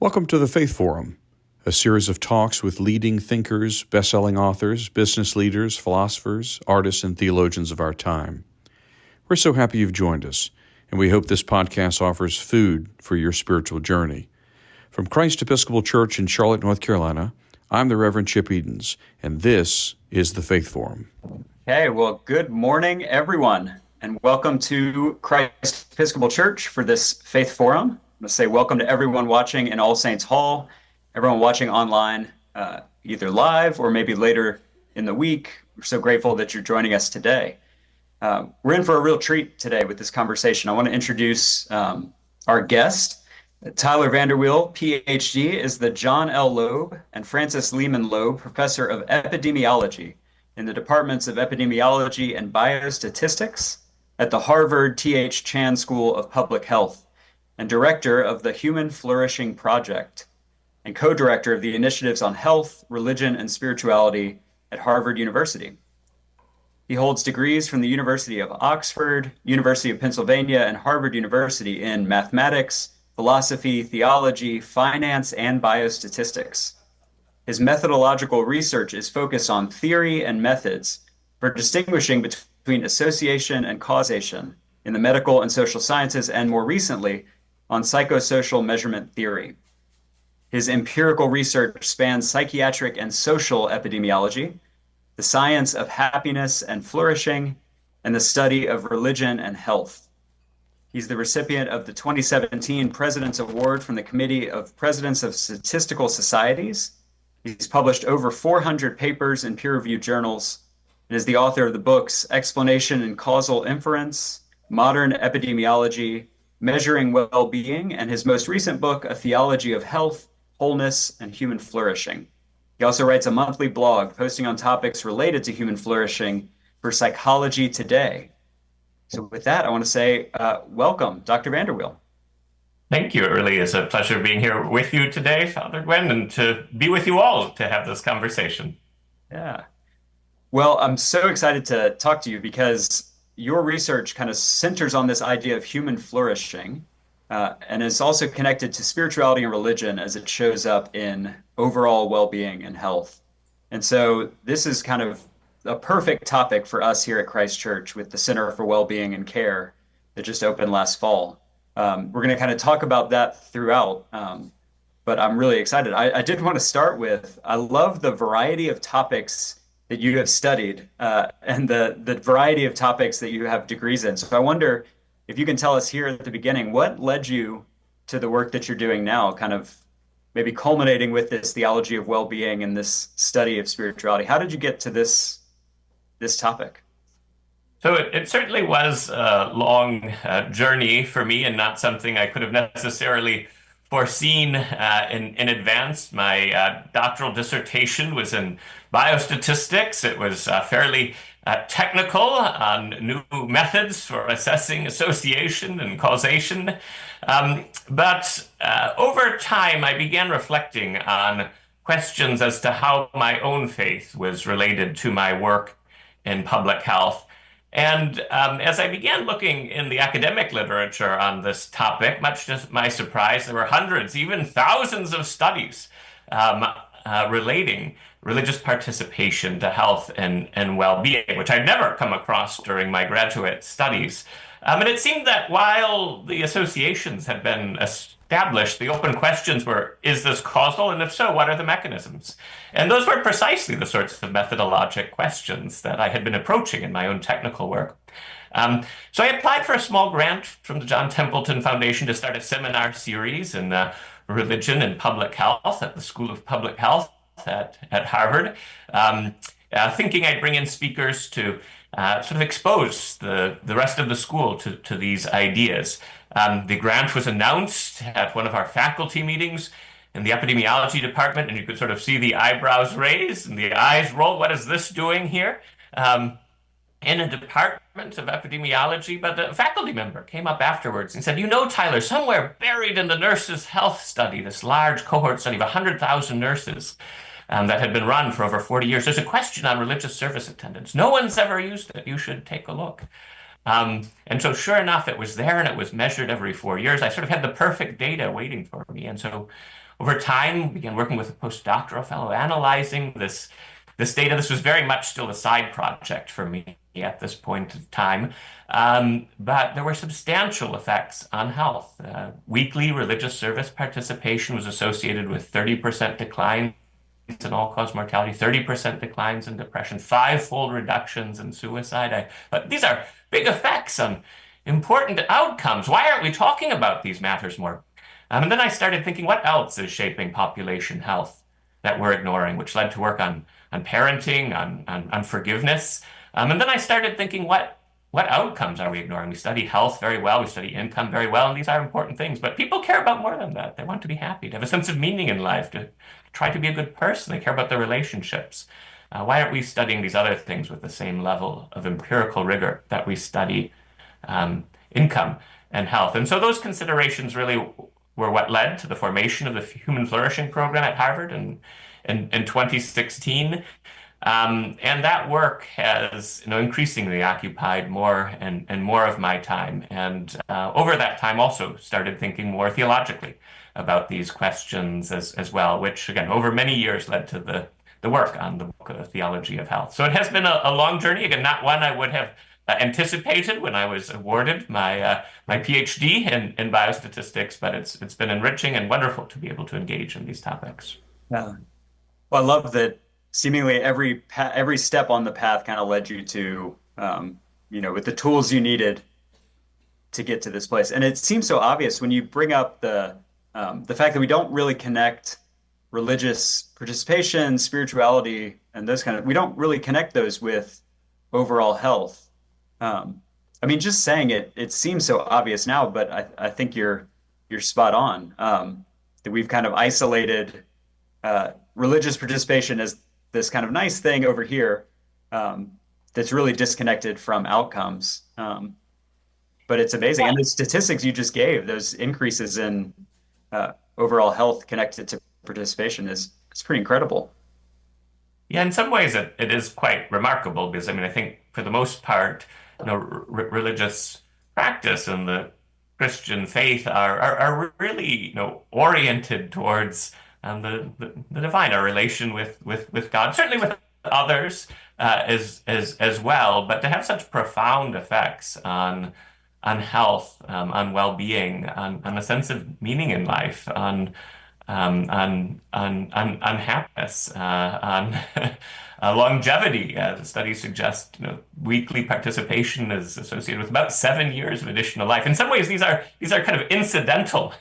Welcome to the Faith Forum, a series of talks with leading thinkers, best-selling authors, business leaders, philosophers, artists, and theologians of our time. We're so happy you've joined us, and we hope this podcast offers food for your spiritual journey. From Christ Episcopal Church in Charlotte, North Carolina, I'm the Reverend Chip Edens, and this is the Faith Forum. Hey, well, good morning, everyone, and welcome to Christ Episcopal Church for this Faith Forum. I'm going to say welcome to everyone watching in All Saints Hall, everyone watching online, either live or maybe later in the week. We're so grateful that you're joining us today. We're in for a real treat today with this conversation. I want to introduce our guest. Tyler VanderWeele, PhD, is the John L. Loeb and Francis Lehman Loeb Professor of Epidemiology in the Departments of Epidemiology and Biostatistics at the Harvard T.H. Chan School of Public Health, and director of the Human Flourishing Project, and co-director of the Initiatives on Health, Religion, and Spirituality at Harvard University. He holds degrees from the University of Oxford, University of Pennsylvania, and Harvard University in mathematics, philosophy, theology, finance, and biostatistics. His methodological research is focused on theory and methods for distinguishing between association and causation in the medical and social sciences, and more recently, on psychosocial measurement theory. His empirical research spans psychiatric and social epidemiology, the science of happiness and flourishing, and the study of religion and health. He's the recipient of the 2017 President's Award from the Committee of Presidents of Statistical Societies. He's published over 400 papers in peer-reviewed journals and is the author of the books Explanation and Causal Inference, Modern Epidemiology, Measuring Wellbeing, and his most recent book, A Theology of Health, Wholeness, and Human Flourishing. He also writes a monthly blog posting on topics related to human flourishing for Psychology Today. So with that, I want to say welcome, Dr. VanderWeele. Thank you. It really is a pleasure being here with you today, Father Gwen, and to be with you all to have this conversation. Yeah. Well, I'm so excited to talk to you because your research kind of centers on this idea of human flourishing and is also connected to spirituality and religion as it shows up in overall well-being and health. And so this is kind of a perfect topic for us here at Christ Church with the Center for Wellbeing and Care that just opened last fall. We're going to kind of talk about that throughout, but I'm really excited. I did want to start with, I love the variety of topics that you have studied and the variety of topics that you have degrees in. So I wonder if you can tell us here at the beginning, what led you to the work that you're doing now, kind of maybe culminating with this theology of well-being and this study of spirituality? How did you get to this topic? So it certainly was a long journey for me and not something I could have necessarily foreseen in advance. My doctoral dissertation was in biostatistics. It was fairly technical on new methods for assessing association and causation. But over time, I began reflecting on questions as to how my own faith was related to my work in public health. And as I began looking in the academic literature on this topic, much to my surprise, there were hundreds, even thousands of studies relating religious participation to health and well-being, which I'd never come across during my graduate studies. And it seemed that while the associations had been established, the open questions were, is this causal? And if so, what are the mechanisms? And those were precisely the sorts of methodologic questions that I had been approaching in my own technical work. So I applied for a small grant from the John Templeton Foundation to start a seminar series in religion and public health at the School of Public Health at Harvard, thinking I'd bring in speakers to sort of expose the rest of the school to these ideas. The grant was announced at one of our faculty meetings in the epidemiology department, and you could sort of see the eyebrows raised and the eyes roll. What is this doing here? In a department of epidemiology, but a faculty member came up afterwards and said, you know, Tyler, somewhere buried in the nurses' health study, this large cohort study of 100,000 nurses that had been run for over 40 years, there's a question on religious service attendance. No one's ever used it. You should take a look. And so sure enough, it was there and it was measured every 4 years. I sort of had the perfect data waiting for me. And so over time, began working with a postdoctoral fellow, analyzing this data. This was very much still a side project for me at this point in time. But there were substantial effects on health. Weekly religious service participation was associated with 30% decline in all-cause mortality, 30% declines in depression, five-fold reductions in suicide. But these are big effects on important outcomes. Why aren't we talking about these matters more? And then I started thinking, what else is shaping population health that we're ignoring, which led to work on parenting, on forgiveness. And then I started thinking, what outcomes are we ignoring? We study health very well, we study income very well, and these are important things. But people care about more than that. They want to be happy, to have a sense of meaning in life, to try to be a good person. They care about their relationships. Why aren't we studying these other things with the same level of empirical rigor that we study income and health? And so those considerations really were what led to the formation of the Human Flourishing Program at Harvard in 2016. And that work has, increasingly occupied more and more of my time. And over that time, also started thinking more theologically about these questions as well, which again, over many years led to the work on the book, Theology of Health. So it has been a long journey, again, not one I would have anticipated when I was awarded my PhD in biostatistics, but it's been enriching and wonderful to be able to engage in these topics. Yeah. Well, I love that seemingly every step on the path kind of led you to, with the tools you needed to get to this place. And it seems so obvious when you bring up the fact that we don't really connect religious participation, spirituality, and we don't really connect those with overall health. Just saying it seems so obvious now, but I think you're spot on, that we've kind of isolated religious participation as this kind of nice thing over here, that's really disconnected from outcomes. But it's amazing. And the statistics you just gave, those increases in overall health connected to participation it's pretty incredible. Yeah, in some ways it is quite remarkable because I think for the most part, religious practice and the Christian faith are really, oriented towards the divine, our relation with God, certainly with others as well. But to have such profound effects on health, on well-being, on a sense of meaning in life, on happiness, on longevity. The studies suggest, weekly participation is associated with about 7 years of additional life. In some ways, these are kind of incidental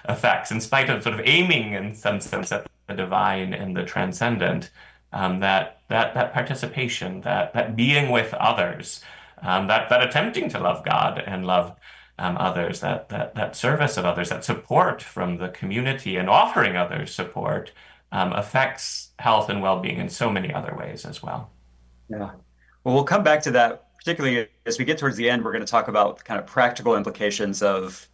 effects, in spite of sort of aiming in some sense at the divine and the transcendent. That participation, that being with others, that attempting to love God and love others, that service of others, that support from the community and offering others support affects health and well-being in so many other ways as well. Yeah. Well, we'll come back to that, particularly as we get towards the end. We're going to talk about kind of practical implications of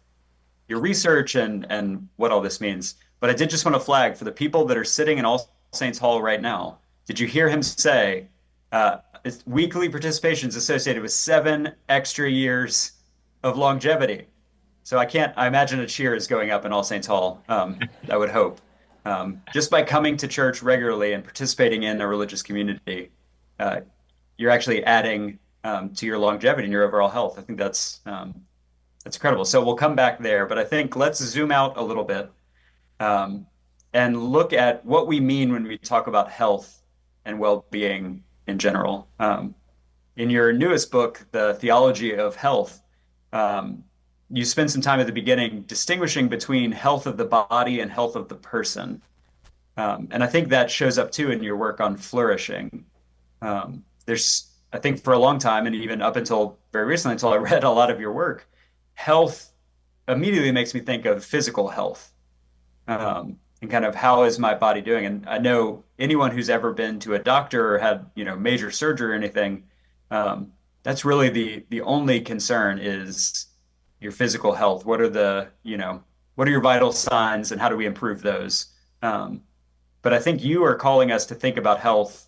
your research and what all this means. But I did just want to flag for the people that are sitting in All Saints Hall right now, did you hear him say weekly participation is associated with 7 extra years of longevity? So I imagine a cheer is going up in All Saints Hall. I would hope. Just by coming to church regularly and participating in a religious community, you're actually adding to your longevity and your overall health. I think that's incredible. So we'll come back there, but I think let's zoom out a little bit and look at what we mean when we talk about health and well-being in general. In your newest book, The Theology of Health, you spend some time at the beginning distinguishing between health of the body and health of the person. And I think that shows up too in your work on flourishing. I think for a long time, and even up until very recently, until I read a lot of your work, health immediately makes me think of physical health, and kind of how is my body doing? And I know anyone who's ever been to a doctor or had, major surgery or anything, that's really the only concern is your physical health. What are your vital signs and how do we improve those? But I think you are calling us to think about health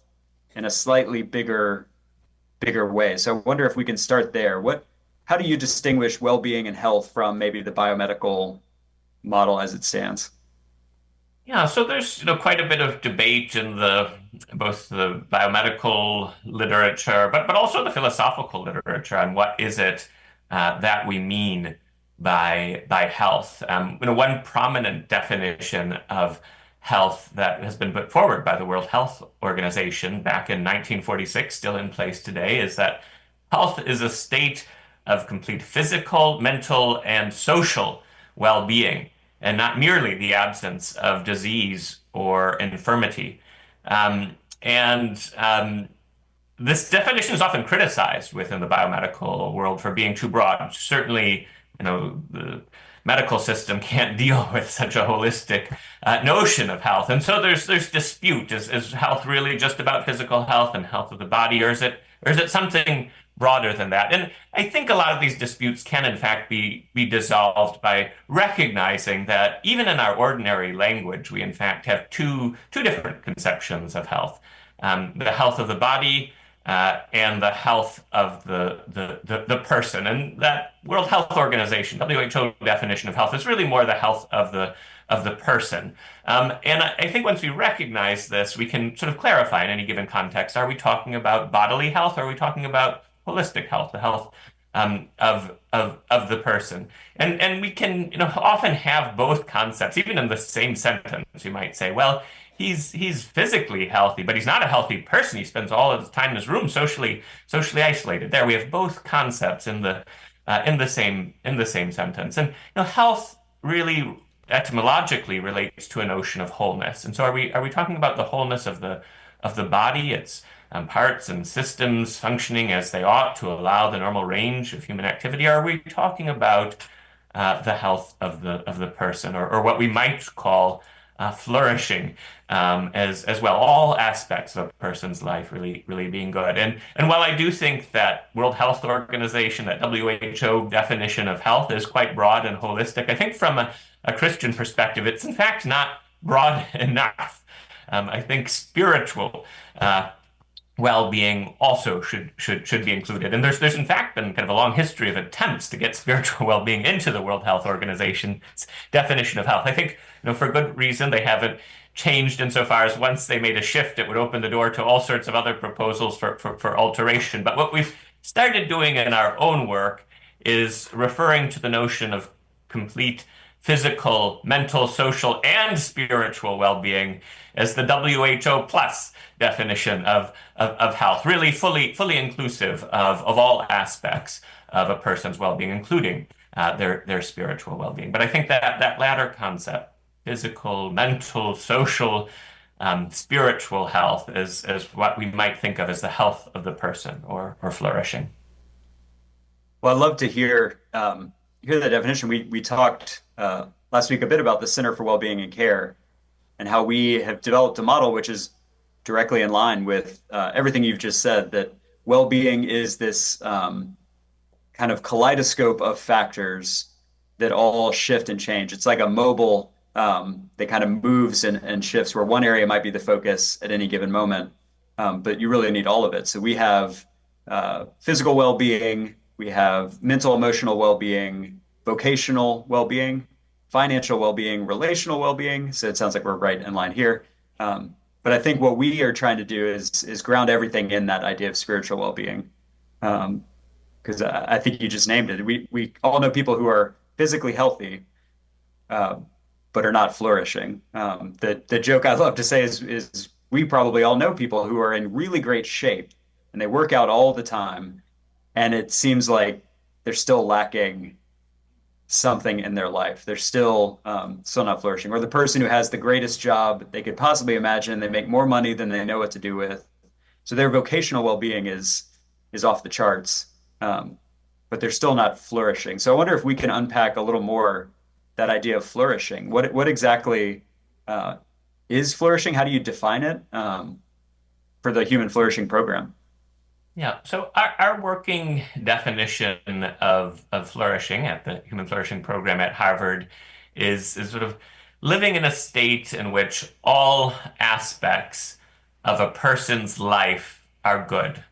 in a slightly bigger bigger way. So I wonder if we can start there. How do you distinguish well-being and health from maybe the biomedical model as it stands? Yeah, so there's quite a bit of debate in the both the biomedical literature, but also the philosophical literature on what is it that we mean by health. One prominent definition of health that has been put forward by the World Health Organization back in 1946, still in place today, is that health is a state of complete physical, mental, and social well-being, and not merely the absence of disease or infirmity. And this definition is often criticized within the biomedical world for being too broad. Certainly, the medical system can't deal with such a holistic notion of health, and so there's dispute. Is health really just about physical health and health of the body, or is it something broader than that? And I think a lot of these disputes can, in fact, be dissolved by recognizing that even in our ordinary language, we in fact have two different conceptions of health: the health of the body and the health of the person. And that World Health Organization, WHO definition of health is really more the health of the person. And I think once we recognize this, we can sort of clarify in any given context: are we talking about bodily health? Or are we talking about holistic health, the health of the person? And we can often have both concepts, even in the same sentence. You might say, well, he's physically healthy, but he's not a healthy person. He spends all of his time in his room socially isolated. There, we have both concepts in the same sentence. And health really etymologically relates to a notion of wholeness. And so, are we talking about the wholeness of the body? It's parts and systems functioning as they ought to allow the normal range of human activity? Or are we talking about the health of the person, or what we might call flourishing, as well, all aspects of a person's life really being good? And while I do think that World Health Organization, that WHO definition of health is quite broad and holistic, I think from a Christian perspective, it's in fact not broad enough. I think spiritual well-being also should be included. And there's in fact been kind of a long history of attempts to get spiritual well-being into the World Health Organization's definition of health. I think, for good reason, they haven't changed insofar as once they made a shift, it would open the door to all sorts of other proposals for alteration. But what we've started doing in our own work is referring to the notion of complete physical, mental, social, and spiritual well-being as the WHO plus definition of health, really fully inclusive of all aspects of a person's well-being, including their spiritual well-being. But I think that latter concept, physical, mental, social, spiritual health, is what we might think of as the health of the person, or flourishing. Well, I'd love to hear that definition. We talked last week a bit about the Center for Wellbeing and Care and how we have developed a model which is directly in line with everything you've just said, that well-being is this kind of kaleidoscope of factors that all shift and change. It's like a mobile that kind of moves and shifts, where one area might be the focus at any given moment, but you really need all of it. So we have physical well-being, we have mental, emotional well-being, vocational well-being, financial well-being, relational well-being. So it sounds like we're right in line here. But I think what we are trying to do is ground everything in that idea of spiritual well-being. Because I think you just named it. We all know people who are physically healthy, but are not flourishing. The joke I love to say is we probably all know people who are in really great shape and they work out all the time, and it seems like they're still lacking something in their life. They're still not flourishing. Or the person who has the greatest job they could possibly imagine, they make more money than they know what to do with. So their vocational well-being is off the charts, but they're still not flourishing. So I wonder if we can unpack a little more that idea of flourishing. What exactly is flourishing? How do you define it for the Human Flourishing Program? Yeah, so our working definition of flourishing at the Human Flourishing Program at Harvard is sort of living in a state in which all aspects of a person's life are good.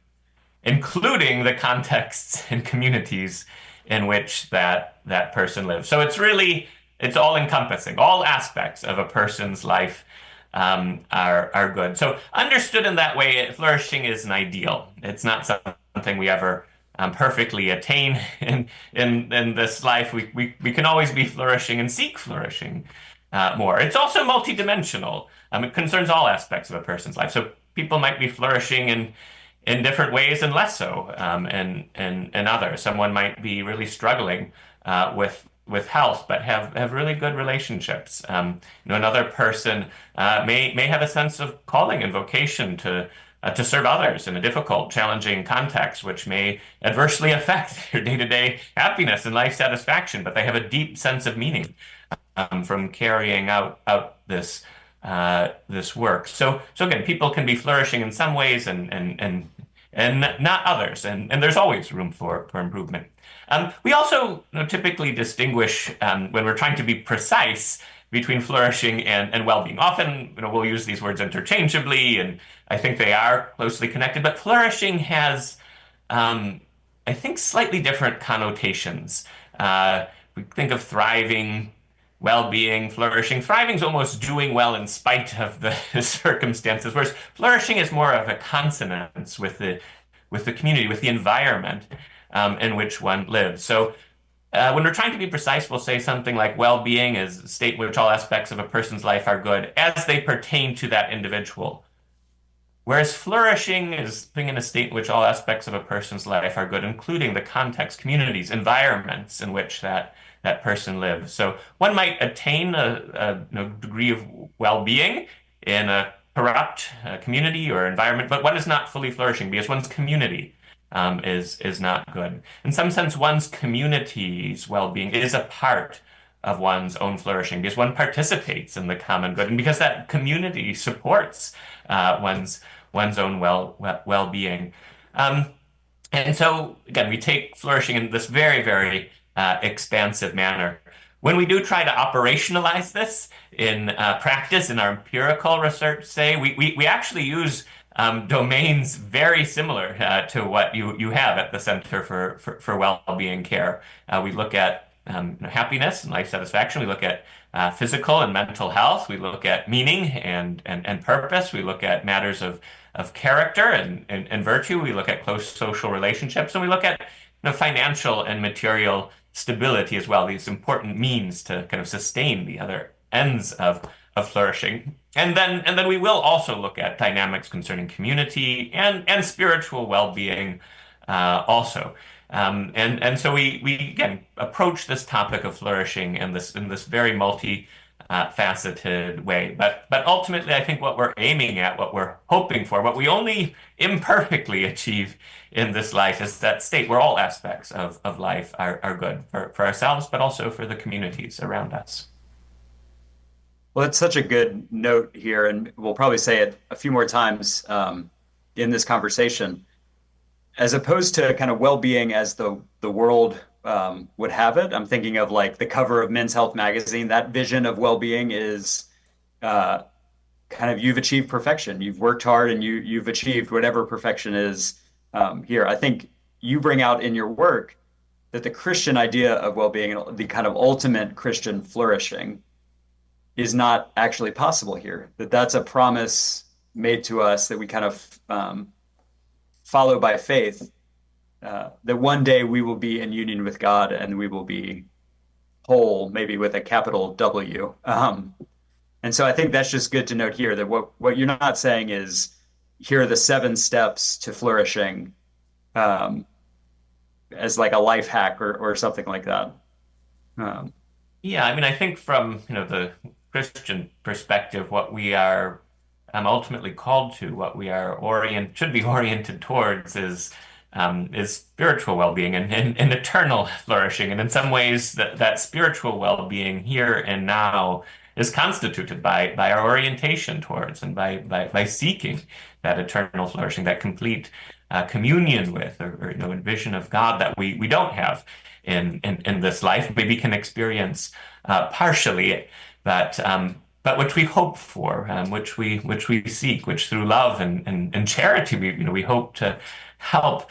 including the contexts and communities in which that person lives. So it's all encompassing. All aspects of a person's life are good. So understood in that way, flourishing is an ideal. It's not something we ever perfectly attain in this life. We can always be flourishing and seek flourishing more. It's also multidimensional. It concerns all aspects of a person's life. So people might be flourishing in different ways and less so and others. Someone might be really struggling with health, but have really good relationships. Another person may have a sense of calling and vocation to serve others in a difficult, challenging context, which may adversely affect their day-to-day happiness and life satisfaction, but they have a deep sense of meaning from carrying out this work. So again, people can be flourishing in some ways and not others, and there's always room for improvement. We also typically distinguish when we're trying to be precise between flourishing and well-being. Often, we'll use these words interchangeably, and I think they are closely connected. But flourishing has, I think, slightly different connotations. We think of thriving, well-being, flourishing. Thriving is almost doing well in spite of the circumstances, whereas flourishing is more of a consonance with the community, with the environment in which one lives. So when we're trying to be precise, we'll say something like well-being is a state in which all aspects of a person's life are good as they pertain to that individual. Whereas flourishing is being in a state in which all aspects of a person's life are good, including the context, communities, environments in which that person lives. So one might attain a degree of well-being in a corrupt community or environment, but one is not fully flourishing because one's community is not good. In some sense, one's community's well-being is a part of one's own flourishing because one participates in the common good and because that community supports one's own well-being. And so, again, we take flourishing in this very, very expansive manner. When we do try to operationalize this in practice, in our empirical research, say, we actually use domains very similar to what you have at the Center for Wellbeing Care. We look at happiness and life satisfaction. We look at physical and mental health. We look at meaning and purpose. We look at matters of character and virtue. We look at close social relationships, and we look at financial and material stability as well. These important means to kind of sustain the other ends of flourishing. And then we will also look at dynamics concerning community and spiritual well-being also. And so we again approach this topic of flourishing in this very faceted way. But ultimately, I think what we're aiming at, what we're hoping for, what we only imperfectly achieve in this life is that state where all aspects of life are good for ourselves, but also for the communities around us. Well, it's such a good note here, and we'll probably say it a few more times in this conversation. As opposed to kind of well-being as the world would have it, I'm thinking of like the cover of Men's Health magazine. That vision of well-being is kind of you've achieved perfection. You've worked hard and you've achieved whatever perfection is here. I think you bring out in your work that the Christian idea of well-being, the kind of ultimate Christian flourishing, is not actually possible here. That's a promise made to us that we kind of follow by faith, that one day we will be in union with God and we will be whole, maybe with a capital W. And so I think that's just good to note here that what you're not saying is here are the 7 steps to flourishing as like a life hack or something like that. Yeah, I mean, I think from the Christian perspective, what we are ultimately called to, what we are should be oriented towards is spiritual well-being and eternal flourishing. And in some ways, that spiritual well-being here and now is constituted by our orientation towards and by seeking that eternal flourishing, that complete communion with or vision of God that we don't have in this life, maybe can experience partially. But but which we hope for, which we seek, which through love and charity we hope to help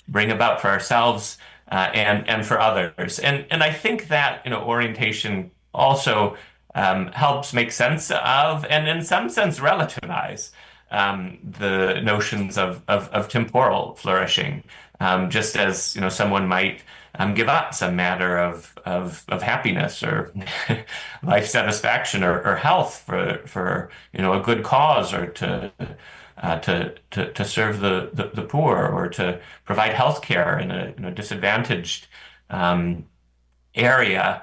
bring about for ourselves and for others. And I think that orientation also helps make sense of and in some sense relativize the notions of temporal flourishing, just as someone might give up some matter of happiness or life satisfaction or health for a good cause or to serve the poor or to provide health care in a disadvantaged area.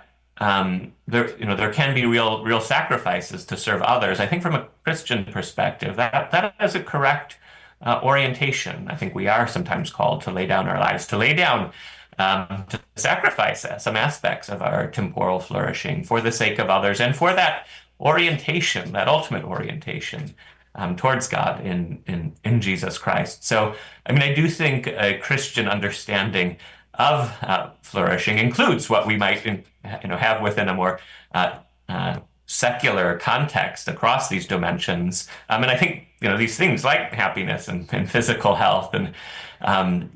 There can be real sacrifices to serve others. I think from a Christian perspective, that is a correct orientation. I think we are sometimes called to lay down our lives, to lay down, to sacrifice some aspects of our temporal flourishing for the sake of others and for that orientation, that ultimate orientation towards God in Jesus Christ. So, I mean, I do think a Christian understanding of flourishing includes what we might have within a more secular context across these dimensions. And I think these things like happiness and physical health and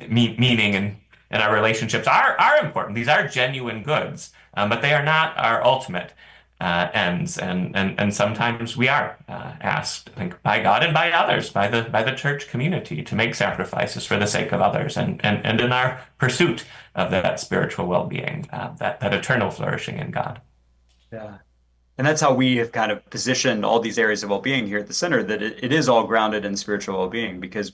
meaning and our relationships are important. These are genuine goods, but they are not our ultimate ends. And sometimes we are asked, I think, by God and by others, by the church community, to make sacrifices for the sake of others, and in our pursuit of that spiritual well-being, that eternal flourishing in God. Yeah. And that's how we have kind of positioned all these areas of well-being here at the center, that it is all grounded in spiritual well-being, because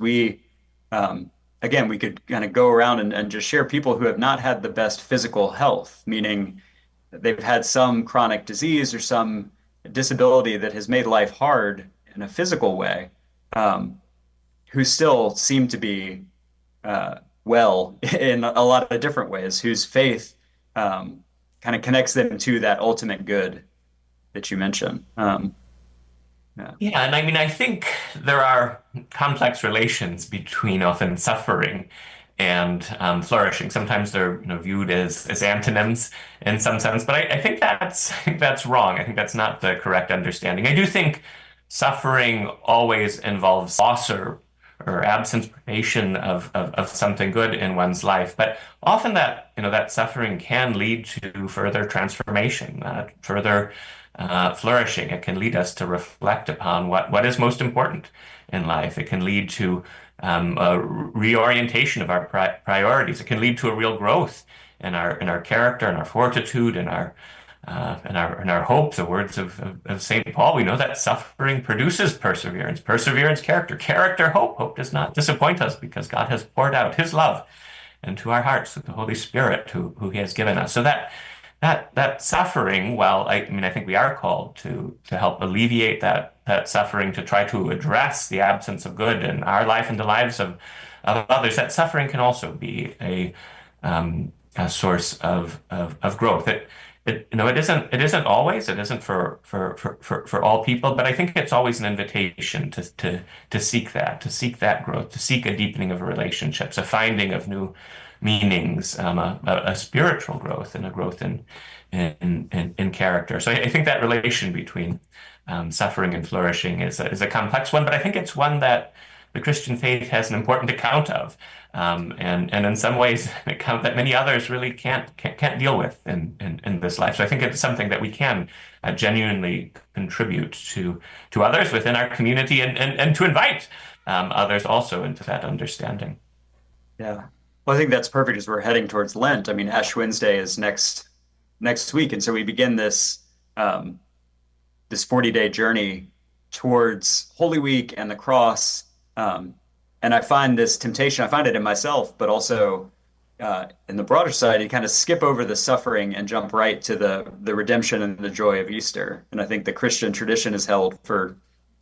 again, we could kind of go around and just share people who have not had the best physical health, meaning they've had some chronic disease or some disability that has made life hard in a physical way, who still seem to be well in a lot of different ways, whose faith kind of connects them to that ultimate good that you mentioned. Yeah, and I mean, I think there are complex relations between often suffering and flourishing. Sometimes they're viewed as antonyms in some sense, but I think that's wrong. I think that's not the correct understanding. I do think suffering always involves loss or absence, privation of something good in one's life, but often that suffering can lead to further transformation, further flourishing. It can lead us to reflect upon what is most important in life. It can lead to a reorientation of our priorities. It can lead to a real growth in our character, and our fortitude, and our hope. The words of St. Paul, we know that suffering produces perseverance, character, hope. Hope does not disappoint us because God has poured out his love into our hearts with the Holy Spirit who he has given us. So that suffering, well, I mean, I think we are called to help alleviate that suffering, to try to address the absence of good in our life and the lives of others. That suffering can also be a source of growth. It isn't always, it isn't for all people, but I think it's always an invitation to seek that growth, to seek a deepening of relationships, a finding of new meanings, a spiritual growth, and a growth in character. So I think that relation between suffering and flourishing is a complex one, but I think it's one that the Christian faith has an important account of, and in some ways an account that many others really can't deal with in this life. So I think it's something that we can genuinely contribute to others within our community, and to invite others also into that understanding. Yeah. Well, I think that's perfect as we're heading towards Lent. I mean, Ash Wednesday is next week, and so we begin this 40-day journey towards Holy Week and the cross. And I find this temptation, I find it in myself, but also in the broader society, kind of skip over the suffering and jump right to the redemption and the joy of Easter. And I think the Christian tradition has held for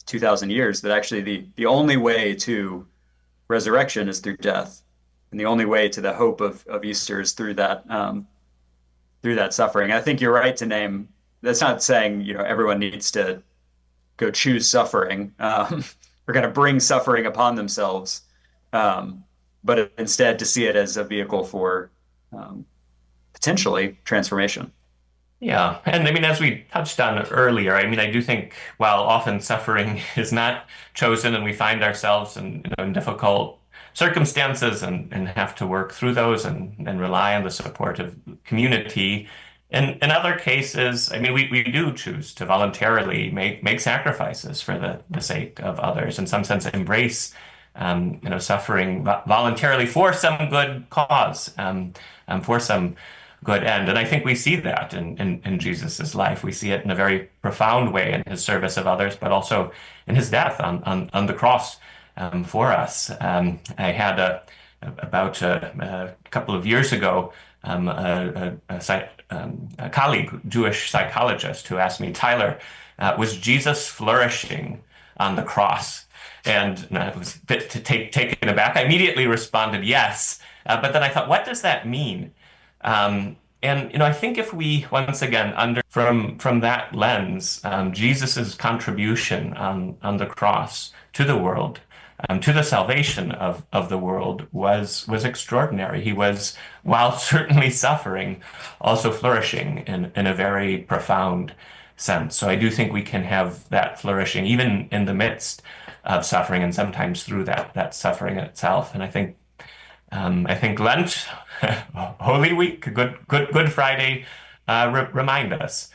2,000 years that actually the only way to resurrection is through death. And the only way to the hope of Easter is through that suffering. And I think you're right to name, that's not saying, everyone needs to go choose suffering. We're going to bring suffering upon themselves, but instead to see it as a vehicle for potentially transformation. Yeah. And I mean, as we touched on earlier, I mean, I do think while often suffering is not chosen and we find ourselves in difficult circumstances and have to work through those and rely on the support of community. In other cases, I mean, we do choose to voluntarily make sacrifices for the sake of others, in some sense, embrace suffering voluntarily for some good cause, for some good end. And I think we see that in Jesus's life. We see it in a very profound way in his service of others, but also in his death on the cross for us. I had about a couple of years ago a colleague, Jewish psychologist, who asked me, Tyler, was Jesus flourishing on the cross? And I was a bit taken aback. I immediately responded yes. But then I thought, what does that mean? And I think if we once again from that lens, Jesus's contribution on the cross to the world, to the salvation of the world was extraordinary. He was, while certainly suffering, also flourishing in a very profound sense. So I do think we can have that flourishing even in the midst of suffering, and sometimes through that suffering itself. And I think Lent, Holy Week, Good Friday, remind us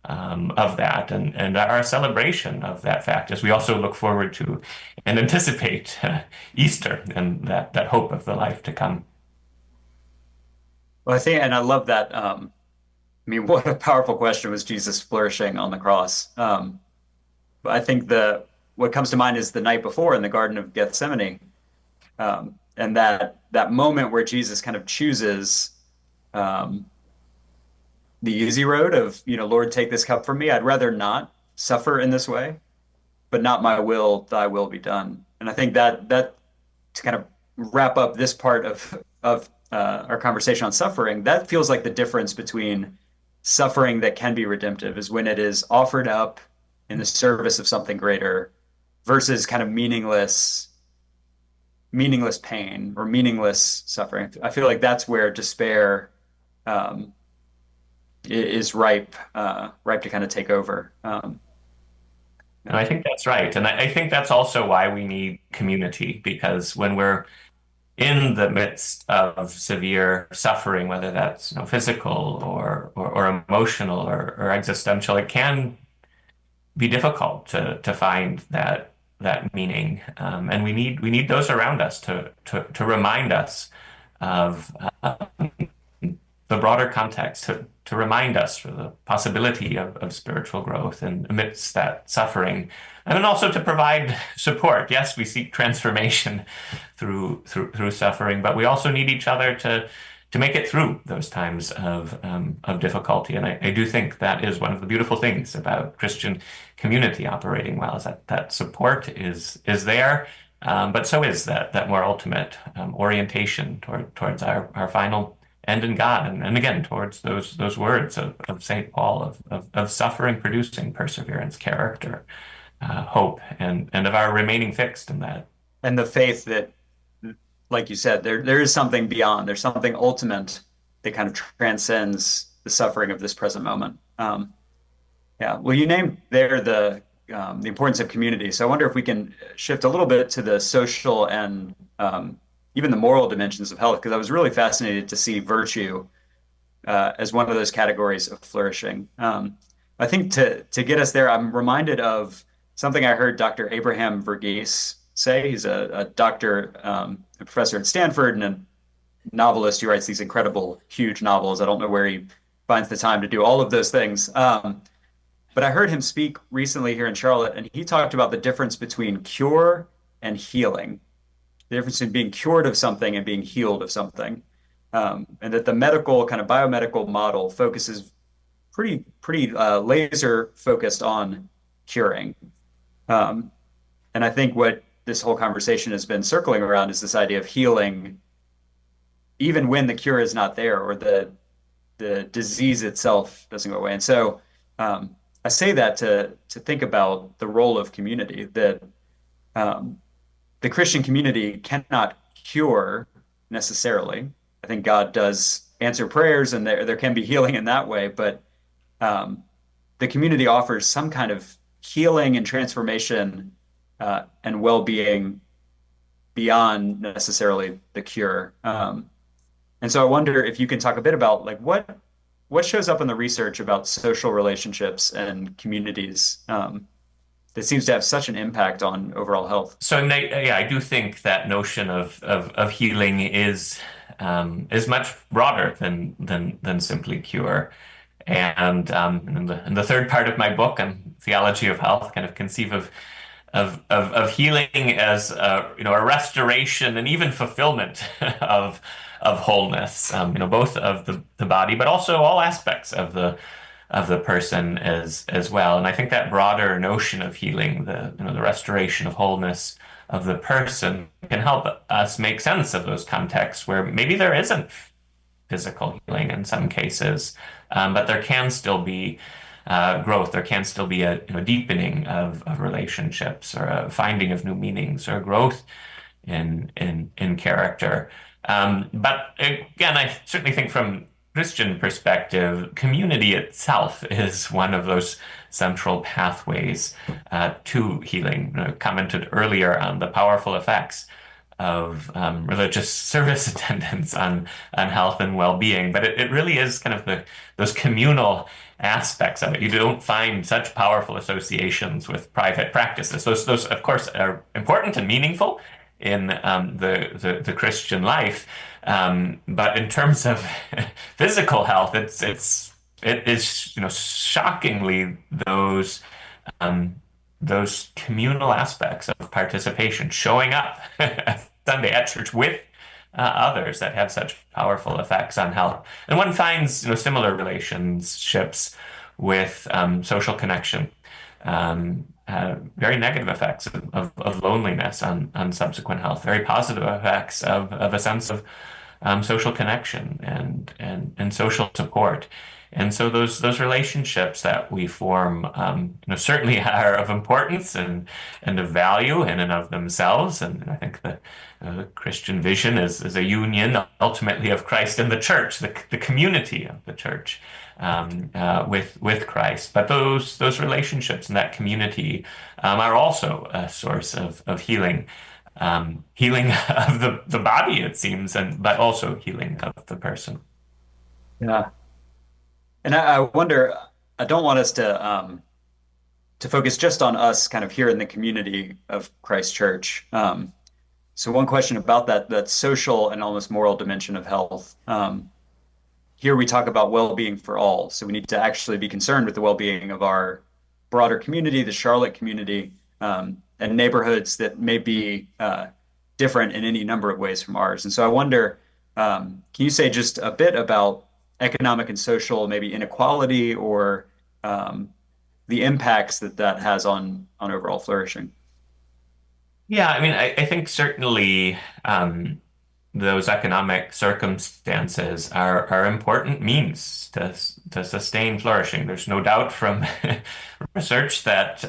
of that, and our celebration of that fact as we also look forward to and anticipate Easter and that hope of the life to come. Well, I think, and I love that. I mean, what a powerful question was Jesus flourishing on the cross. But I think what comes to mind is the night before in the Garden of Gethsemane, and that moment where Jesus kind of chooses the easy road of, Lord, take this cup from me. I'd rather not suffer in this way, but not my will, thy will be done. And I think that to kind of wrap up this part of our conversation on suffering, that feels like the difference between suffering that can be redemptive is when it is offered up in the service of something greater versus kind of meaningless pain or meaningless suffering. I feel like that's where despair is ripe to kind of take over. And I think that's right. And I think that's also why we need community, because when we're in the midst of severe suffering, whether that's physical or emotional or existential, it can be difficult to find that meaning, and we need those around us to remind us of the broader context, to remind us for the possibility of spiritual growth and amidst that suffering, and then also to provide support. Yes, we seek transformation through suffering, but we also need each other to make it through those times of difficulty. And I do think that is one of the beautiful things about Christian community operating well, is that support is there, but so is that more ultimate orientation towards our final end in God, and again towards those words of St. Paul of suffering producing perseverance, character, hope, and of our remaining fixed in that. And the faith that, like you said, there is something beyond. There's something ultimate that kind of transcends the suffering of this present moment. Yeah. Well, you named there the importance of community. So I wonder if we can shift a little bit to the social and even the moral dimensions of health, because I was really fascinated to see virtue as one of those categories of flourishing. I think to get us there, I'm reminded of something I heard Dr. Abraham Verghese say. He's a doctor, a professor at Stanford, and a novelist who writes these incredible, huge novels. I don't know where he finds the time to do all of those things. But I heard him speak recently here in Charlotte, and he talked about the difference between cure and healing, the difference in being cured of something and being healed of something. And that the medical, kind of biomedical model focuses pretty laser focused on curing. And I think what this whole conversation has been circling around is this idea of healing, even when the cure is not there or the disease itself doesn't go away. And so I say that to think about the role of community, that the Christian community cannot cure necessarily. I think God does answer prayers, and there can be healing in that way, but the community offers some kind of healing and transformation and well-being beyond necessarily the cure. And so I wonder if you can talk a bit about like what shows up in the research about social relationships and communities that seems to have such an impact on overall health. So yeah, I do think that notion of healing is much broader than simply cure. And in the third part of my book on theology of health, kind of conceive of healing as a restoration and even fulfillment of wholeness, both of the body, but also all aspects of the person as well. And I think that broader notion of healing, the restoration of wholeness of the person, can help us make sense of those contexts where maybe there isn't physical healing in some cases, but there can still be growth. There can still be a deepening of relationships, or a finding of new meanings, or growth in character. But again, I certainly think from Christian perspective, community itself is one of those central pathways to healing. I commented earlier on the powerful effects of religious service attendance on health and well-being, but it really is kind of those communal aspects of it. You don't find such powerful associations with private practices. Those of course are important and meaningful in the Christian life, but in terms of physical health, it is shockingly those communal aspects of participation, showing up Sunday at church with others, that have such powerful effects on health. And one finds similar relationships with social connection, very negative effects of loneliness on subsequent health, very positive effects of a sense of social connection and social support. And so those relationships that we form, certainly are of importance and of value in and of themselves. And I think the Christian vision is a union ultimately of Christ and the church, the community of the church, with Christ. But those relationships and that community are also a source of healing. Healing of the body, it seems, but also healing of the person. Yeah. And I wonder, I don't want us to focus just on us kind of here in the community of Christ Church. So one question about that social and almost moral dimension of health. Here we talk about well-being for all. So we need to actually be concerned with the well-being of our broader community, the Charlotte community, and neighborhoods that may be different in any number of ways from ours. And so I wonder, can you say just a bit about economic and social, maybe inequality, or the impacts that has on overall flourishing? Yeah, I mean, I think certainly those economic circumstances are important means to sustain flourishing. There's no doubt from research that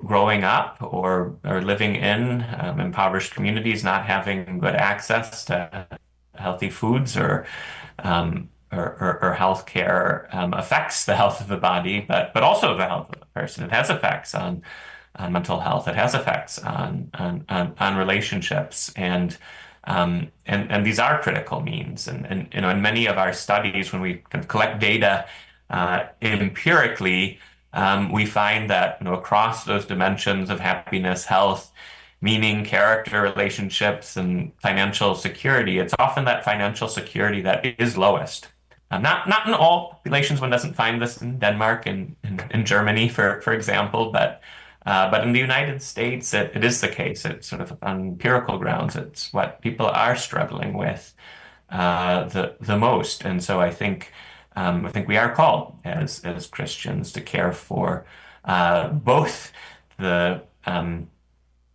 growing up or living in impoverished communities, not having good access to healthy foods or health care affects the health of the body, but also the health of the person. It has effects on mental health. It has effects on relationships, and these are critical means. And in many of our studies, when we can collect data empirically, we find that across those dimensions of happiness, health, meaning, character, relationships, and financial security, it's often that financial security that is lowest. Not in all populations. One doesn't find this in Denmark and in Germany, for example, but in the United States, it is the case. It's sort of on empirical grounds. It's what people are struggling with the most. And so I think we are called as Christians to care for both the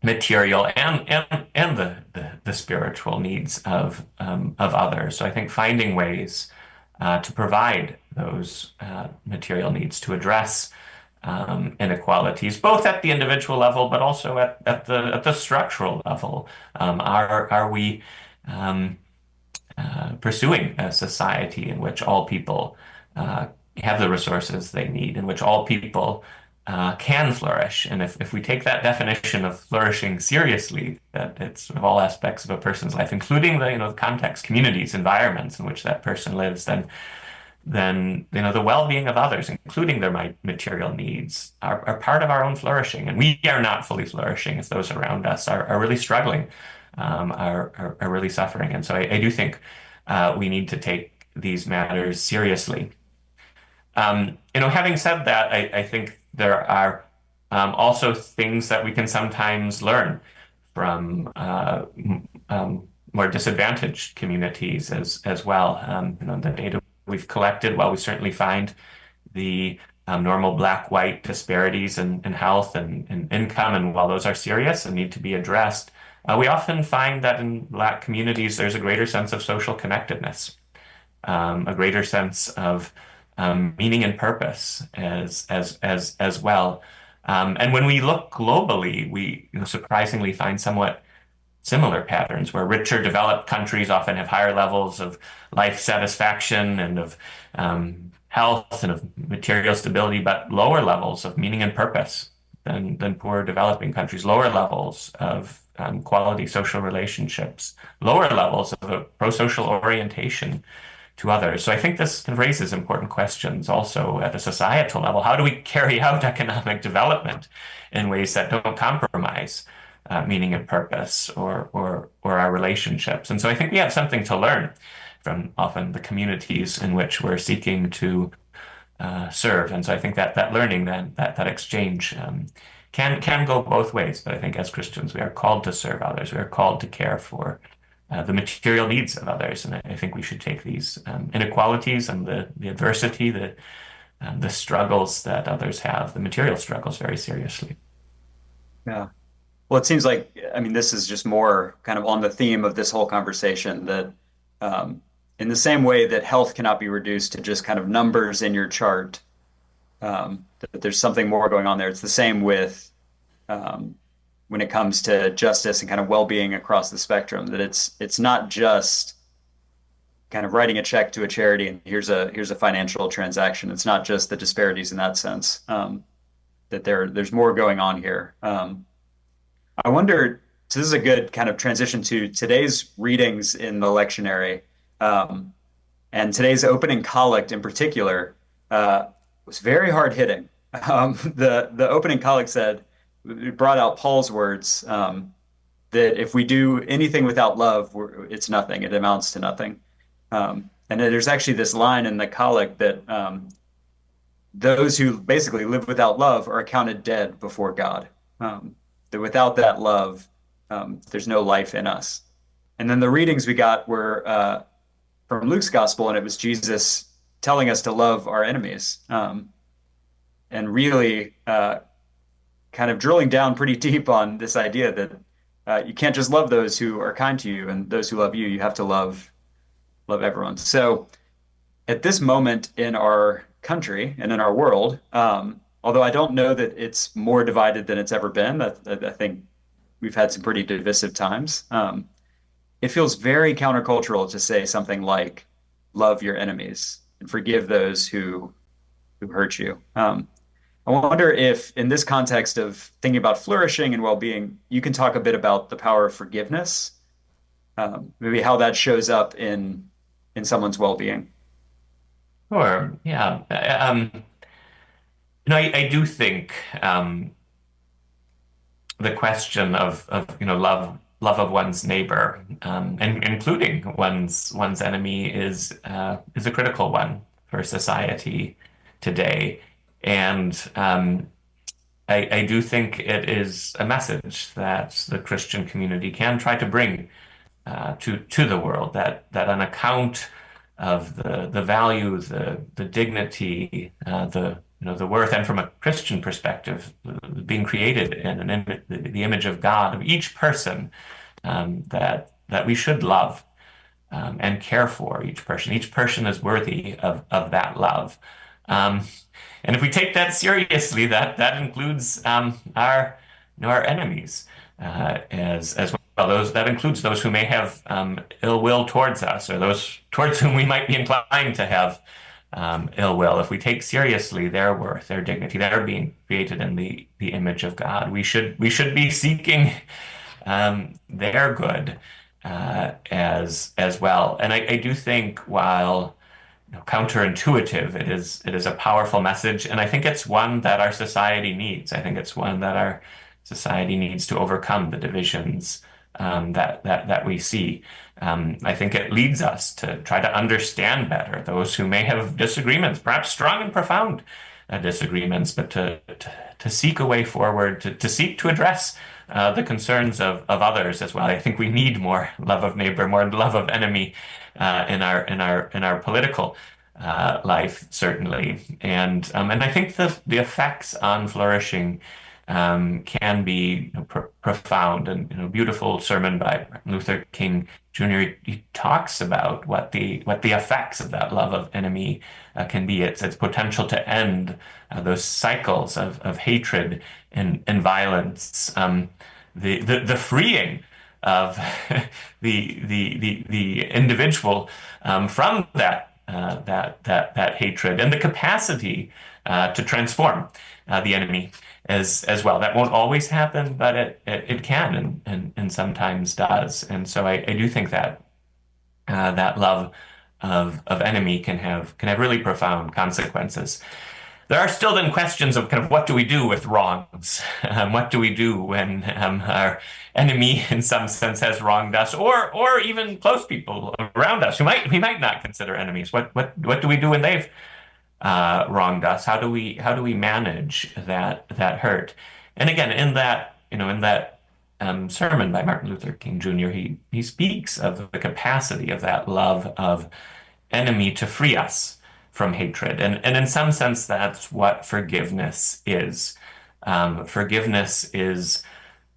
material and the spiritual needs of others. So I think finding ways to provide those material needs, to address inequalities, both at the individual level, but also at the structural level. Are we pursuing a society in which all people uh, have the resources they need, in which all people can flourish. And if we take that definition of flourishing seriously, that it's sort of all aspects of a person's life, including the context, communities, environments in which that person lives, then the well-being of others, including their material needs, are part of our own flourishing. And we are not fully flourishing if those around us are really struggling, are really suffering. And so I do think we need to take these matters seriously. Having said that, I think there are also things that we can sometimes learn from more disadvantaged communities as well. The data we've collected, while we certainly find the normal black-white disparities in health and income, and while those are serious and need to be addressed, we often find that in Black communities there's a greater sense of social connectedness, a greater sense of meaning and purpose as well. And when we look globally, we surprisingly find somewhat similar patterns where richer developed countries often have higher levels of life satisfaction and of health and of material stability, but lower levels of meaning and purpose than poorer developing countries, lower levels of quality social relationships, lower levels of a pro-social orientation to others. So I think this raises important questions also at a societal level. How do we carry out economic development in ways that don't compromise meaning and purpose or our relationships? And so I think we have something to learn from often the communities in which we're seeking to serve. And so I think that learning, then that exchange can go both ways. But I think as Christians, we are called to serve others. We are called to care for the material needs of others. And I think we should take these inequalities and the adversity, the struggles that others have, the material struggles, very seriously. Yeah. Well, it seems like, I mean, this is just more kind of on the theme of this whole conversation that in the same way that health cannot be reduced to just kind of numbers in your chart, that there's something more going on there. It's the same with when it comes to justice and kind of well-being across the spectrum, that it's not just kind of writing a check to a charity and here's a financial transaction. It's not just the disparities in that sense, that there's more going on here. I wonder, so this is a good kind of transition to today's readings in the lectionary. And today's opening collect in particular was very hard hitting. The opening collect said, it brought out Paul's words that if we do anything without love, it's nothing. It amounts to nothing. And there's actually this line in the collect that those who basically live without love are accounted dead before God. That without that love, there's no life in us. And then the readings we got were from Luke's gospel, and it was Jesus telling us to love our enemies, and really kind of drilling down pretty deep on this idea that you can't just love those who are kind to you and those who love you. You have to love everyone. So at this moment in our country and in our world, although I don't know that it's more divided than it's ever been, I think we've had some pretty divisive times. It feels very countercultural to say something like, love your enemies and forgive those who hurt you. I wonder if in this context of thinking about flourishing and well-being, you can talk a bit about the power of forgiveness, maybe how that shows up in someone's well-being. Sure. Yeah. I do think the question of love of one's neighbor, and including one's enemy, is a critical one for society today. And I do think it is a message that the Christian community can try to bring to the world, that on account of the value, the dignity, the worth, and from a Christian perspective, being created in the image of God of each person, that we should love and care for each person. Each person is worthy of that love. And if we take that seriously, that includes our enemies as well. That includes those who may have ill will towards us, or those towards whom we might be inclined to have ill will, if we take seriously their worth, their dignity, their being created in the image of God, we should be seeking their good as well. And I do think while counterintuitive, it is a powerful message, and I think it's one that our society needs. I think it's one that our society needs to overcome the divisions that we see. I think it leads us to try to understand better those who may have disagreements, perhaps strong and profound disagreements, but to seek a way forward, to seek to address the concerns of others as well. I think we need more love of neighbor, more love of enemy in our political life, certainly. And I think the effects on flourishing can be profound. And beautiful sermon by Martin Luther King Jr. He talks about what the effects of that love of enemy can be. Its potential to end those cycles of hatred and violence. The freeing of the individual from that hatred, and the capacity to transform the enemy as well. That won't always happen, but it can and sometimes does. And so I do think that that love of enemy can have really profound consequences. There are still then questions of kind of what do we do with wrongs? What do we do when our enemy, in some sense, has wronged us, or even close people around us who we might not consider enemies? What do we do when they've wronged us? How do we manage that hurt? And again, in that sermon by Martin Luther King Jr., he speaks of the capacity of that love of enemy to free us from hatred. And in some sense, that's what forgiveness is. Forgiveness is,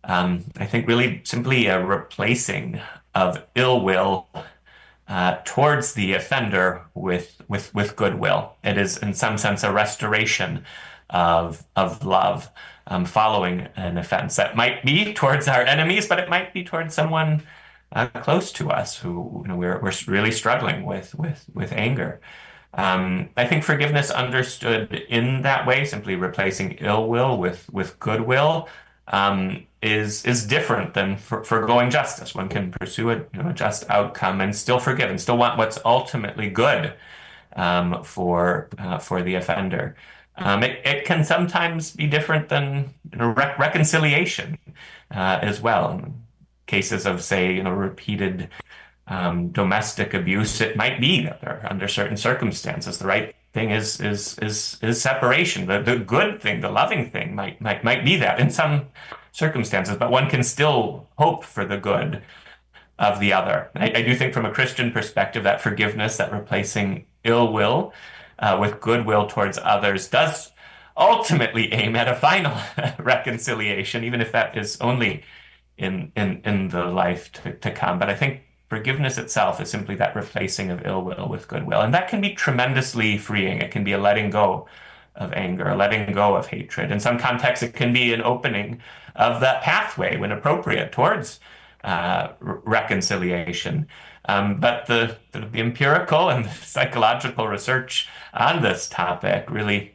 I think, really simply a replacing of ill will towards the offender with goodwill. It is, in some sense, a restoration of love following an offense that might be towards our enemies, but it might be towards someone close to us who we're really struggling with anger. I think forgiveness understood in that way, simply replacing ill will with goodwill, is different than foregoing justice. One can pursue a just outcome and still forgive and still want what's ultimately good for the offender. It can sometimes be different than reconciliation as well. In cases of, say, repeated domestic abuse, it might be that under certain circumstances, the right thing is separation. The good thing, the loving thing, might be that in some circumstances, but one can still hope for the good of the other. I do think, from a Christian perspective, that forgiveness, that replacing ill will with goodwill towards others, does ultimately aim at a final reconciliation, even if that is only in the life to come. But I think forgiveness itself is simply that replacing of ill will with goodwill. And that can be tremendously freeing. It can be a letting go of anger, a letting go of hatred. In some contexts, it can be an opening of that pathway, when appropriate, towards reconciliation. But the empirical and psychological research on this topic really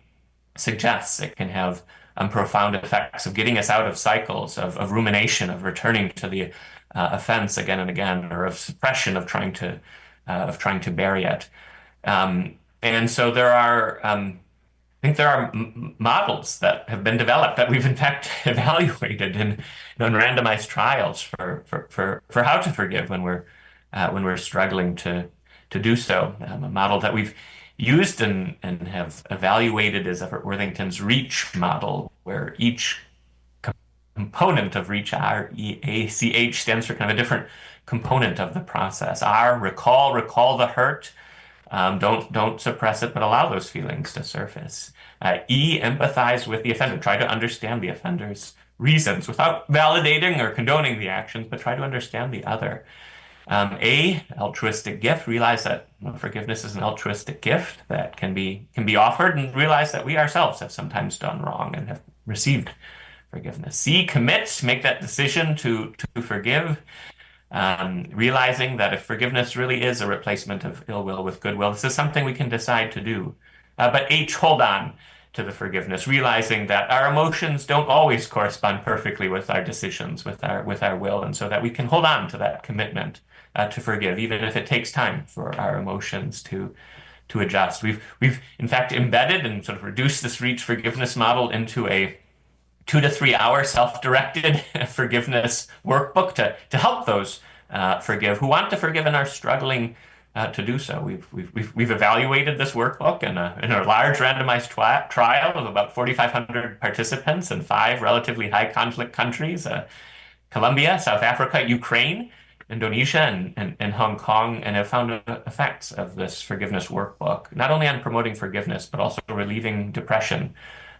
suggests it can have profound effects of getting us out of cycles of rumination, of returning to the offense again and again, or of suppression, of trying to bury it. And so I think there are models that have been developed that we've in fact evaluated in randomized trials for how to forgive when we're struggling to do so. A model that we've used and have evaluated is Everett Worthington's REACH model, where each component of REACH, R-E-A-C-H, stands for kind of a different component of the process. R, recall the hurt. Don't suppress it, but allow those feelings to surface. E, empathize with the offender. Try to understand the offender's reasons without validating or condoning the actions, but try to understand the other. A, altruistic gift. Realize that forgiveness is an altruistic gift that can be offered, and realize that we ourselves have sometimes done wrong and have received forgiveness. C, commit. Make that decision to forgive. realizing that if forgiveness really is a replacement of ill will with goodwill, this is something we can decide to do. But H, hold on to the forgiveness, realizing that our emotions don't always correspond perfectly with our decisions, with our will, and so that we can hold on to that commitment to forgive, even if it takes time for our emotions to adjust. We've in fact embedded and sort of reduced this reach forgiveness model into a 2 to 3 hour self-directed forgiveness workbook to help those forgive who want to forgive and are struggling to do so. We've evaluated this workbook in a large randomized trial of about 4,500 participants in 5 relatively high conflict countries: Colombia, South Africa, Ukraine, Indonesia, and Hong Kong, and have found effects of this forgiveness workbook, not only on promoting forgiveness, but also relieving depression,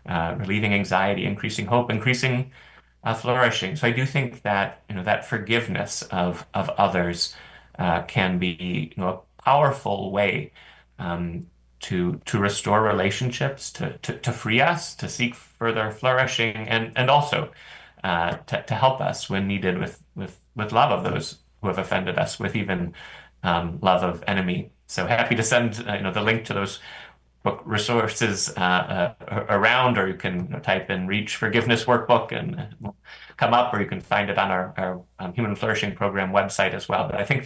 relieving anxiety, increasing hope, increasing flourishing. So I do think that that forgiveness of others can be a powerful way to restore relationships, to free us, to seek further flourishing, and also to help us when needed with love of those who have offended us, with even love of enemy. So happy to send the link to those book resources around, or you can type in Reach Forgiveness Workbook and it will come up, or you can find it on our Human Flourishing Program website as well. But I think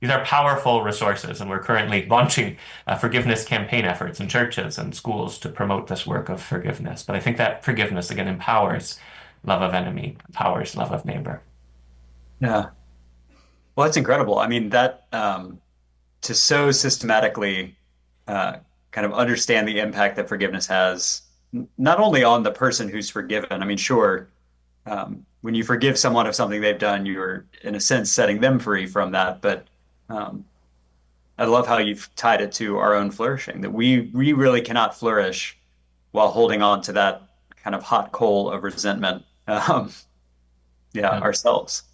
these are powerful resources, and we're currently launching forgiveness campaign efforts in churches and schools to promote this work of forgiveness. But I think that forgiveness, again, empowers love of enemy, empowers love of neighbor. Yeah. Well, that's incredible. I mean, that to so systematically kind of understand the impact that forgiveness has, not only on the person who's forgiven. I mean, sure, when you forgive someone of something they've done, you're in a sense setting them free from that. But I love how you've tied it to our own flourishing, that we really cannot flourish while holding on to that kind of hot coal of resentment, Yeah. ourselves.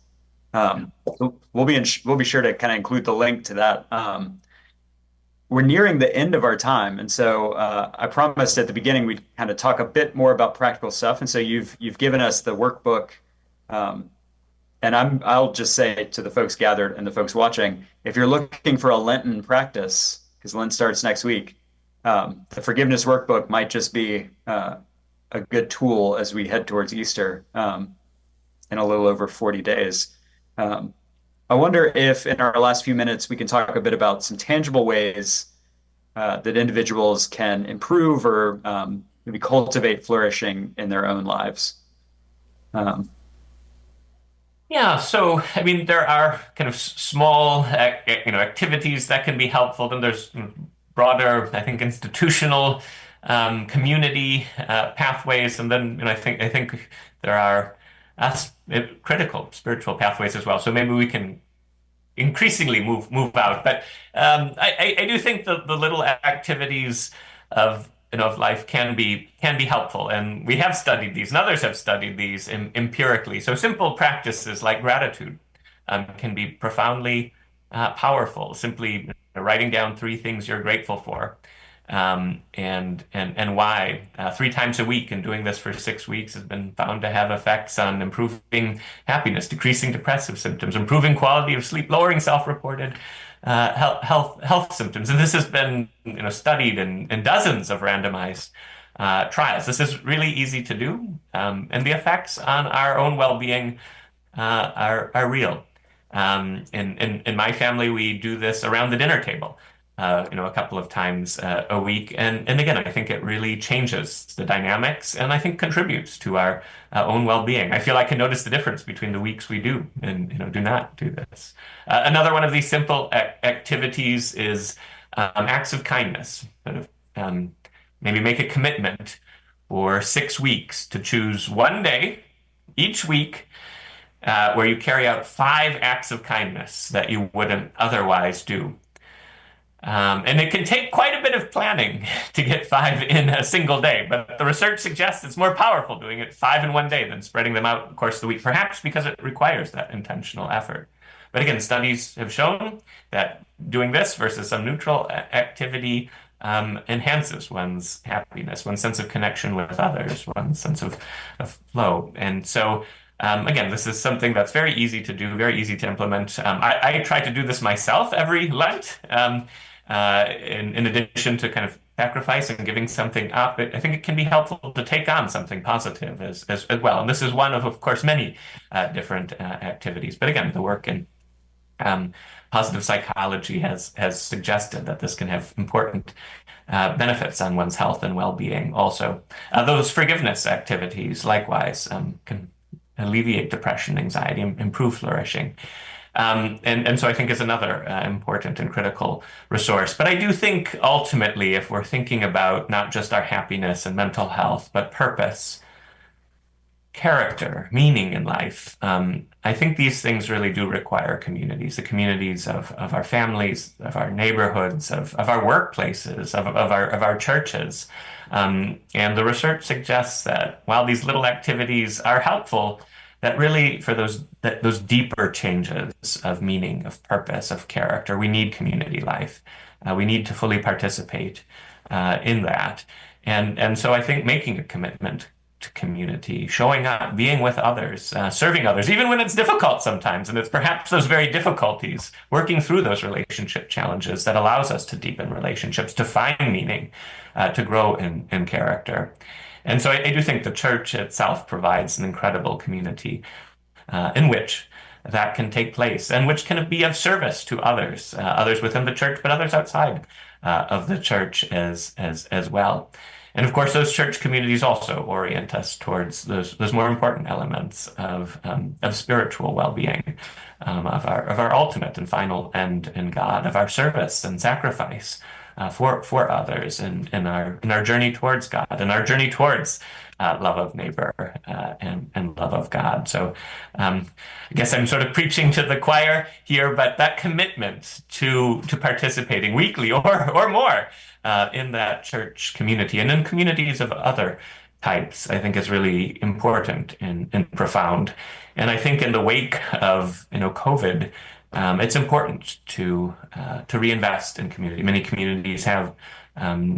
We'll be sure to kind of include the link to that. We're nearing the end of our time, and so I promised at the beginning we'd kind of talk a bit more about practical stuff. And so you've given us the workbook, and I'll just say to the folks gathered and the folks watching, if you're looking for a Lenten practice, because Lent starts next week, the forgiveness workbook might just be a good tool as we head towards Easter in a little over 40 days. I wonder if in our last few minutes we can talk a bit about some tangible ways that individuals can improve or maybe cultivate flourishing in their own lives. Yeah, so I mean, there are kind of small, activities that can be helpful. Then there's broader, I think, institutional, community pathways, and then I think there are critical spiritual pathways as well. So maybe we can increasingly move out. But I do think the little activities of life can be helpful, and we have studied these, and others have studied these empirically. So simple practices like gratitude can be profoundly powerful. Simply writing down 3 things you're grateful for, and why. 3 times a week, and doing this for 6 weeks has been found to have effects on improving happiness, decreasing depressive symptoms, improving quality of sleep, lowering self-reported health symptoms. And this has been studied in dozens of randomized trials. This is really easy to do, and the effects on our own well-being are real. In my family, we do this around the dinner table, a couple of times a week, and again, I think it really changes the dynamics, and I think contributes to our own well-being. I feel I can notice the difference between the weeks we do and do not do this. Another one of these simple activities is acts of kindness. Sort of, maybe make a commitment for 6 weeks to choose one day each week where you carry out 5 acts of kindness that you wouldn't otherwise do. And it can take quite a bit of planning to get 5 in a single day, but the research suggests it's more powerful doing it 5 in one day than spreading them out the course of the week, perhaps because it requires that intentional effort. But again, studies have shown that doing this versus some neutral activity enhances one's happiness, one's sense of connection with others, one's sense of flow. And so Again, this is something that's very easy to do, very easy to implement. I try to do this myself every Lent, in addition to kind of sacrifice and giving something up. I think it can be helpful to take on something positive as well. And this is one of course, many different activities. But again, the work in positive psychology has suggested that this can have important benefits on one's health and well-being also. Those forgiveness activities, likewise, can alleviate depression, anxiety, improve flourishing. And so I think is another important and critical resource. But I do think ultimately, if we're thinking about not just our happiness and mental health, but purpose, character, meaning in life, I think these things really do require communities, the communities of our families, of our neighborhoods, of our workplaces, of our churches. And the research suggests that while these little activities are helpful, that really for those deeper changes of meaning, of purpose, of character, we need community life. We need to fully participate in that. And so I think making a commitment to community, showing up, being with others, serving others, even when it's difficult sometimes, and it's perhaps those very difficulties, working through those relationship challenges that allows us to deepen relationships, to find meaning, to grow in character. And so I do think the church itself provides an incredible community in which that can take place and which can be of service to others, others within the church, but others outside of the church as well. And of course, those church communities also orient us towards those more important elements of spiritual well-being, of our ultimate and final end in God, of our service and sacrifice for others in our journey towards God and our journey towards love of neighbor and love of God. So I guess I'm sort of preaching to the choir here, but that commitment to participating weekly or more in that church community and in communities of other types, I think is really important and profound. And I think in the wake of COVID, it's important to reinvest in community. Many communities have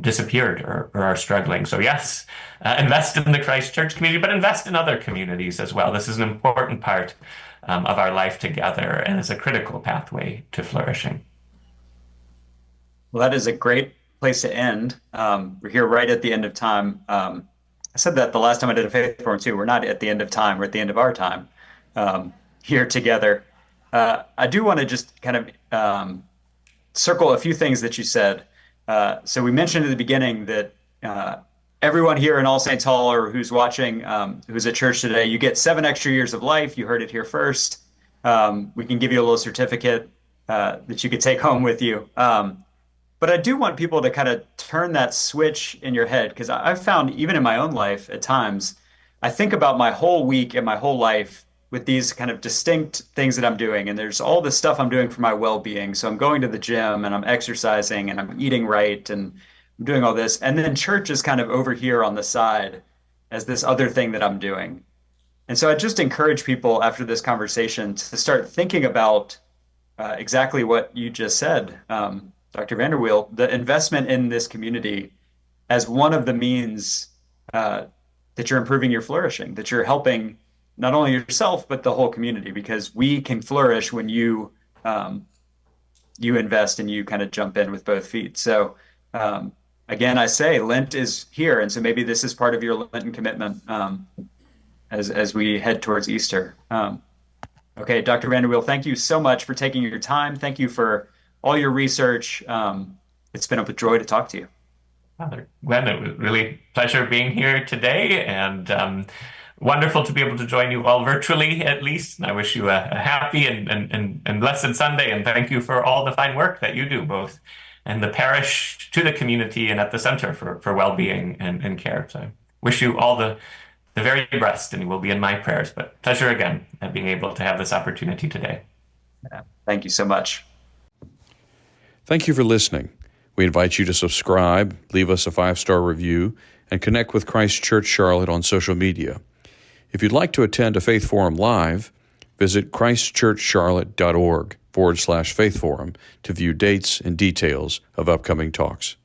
disappeared or are struggling. So yes, invest in the Christ Church community, but invest in other communities as well. This is an important part of our life together and is a critical pathway to flourishing. Well, that is a great place to end. We're here right at the end of time. I said that the last time I did a Faith Forum too. We're not at the end of time. We're at the end of our time here together. I do want to just kind of circle a few things that you said. So we mentioned at the beginning that everyone here in All Saints Hall or who's watching, who's at church today, you get 7 extra years of life. You heard it here first. We can give you a little certificate that you could take home with you. But I do want people to kind of turn that switch in your head, because I've found even in my own life at times, I think about my whole week and my whole life with these kind of distinct things that I'm doing. And there's all this stuff I'm doing for my well-being. So I'm going to the gym and I'm exercising and I'm eating right and I'm doing all this. And then church is kind of over here on the side as this other thing that I'm doing. And so I just encourage people after this conversation to start thinking about exactly what you just said, Dr. VanderWeele, the investment in this community as one of the means that you're improving your flourishing, that you're helping not only yourself, but the whole community, because we can flourish when you invest and you kind of jump in with both feet. So again, I say Lent is here. And so maybe this is part of your Lenten commitment as we head towards Easter. Okay, Dr. VanderWeele, thank you so much for taking your time. Thank you for all your research. It's been a joy to talk to you. Glenn, it was really a pleasure being here today, and wonderful to be able to join you all virtually, at least. And I wish you a happy and blessed Sunday, and thank you for all the fine work that you do, both in the parish, to the community, and at the Center for Wellbeing and Care. So I wish you all the very best, and you will be in my prayers. But pleasure again at being able to have this opportunity today. Yeah, thank you so much. Thank you for listening. We invite you to subscribe, leave us a 5-star review, and connect with Christ Church Charlotte on social media. If you'd like to attend a Faith Forum live, visit christchurchcharlotte.org/Faith Forum to view dates and details of upcoming talks.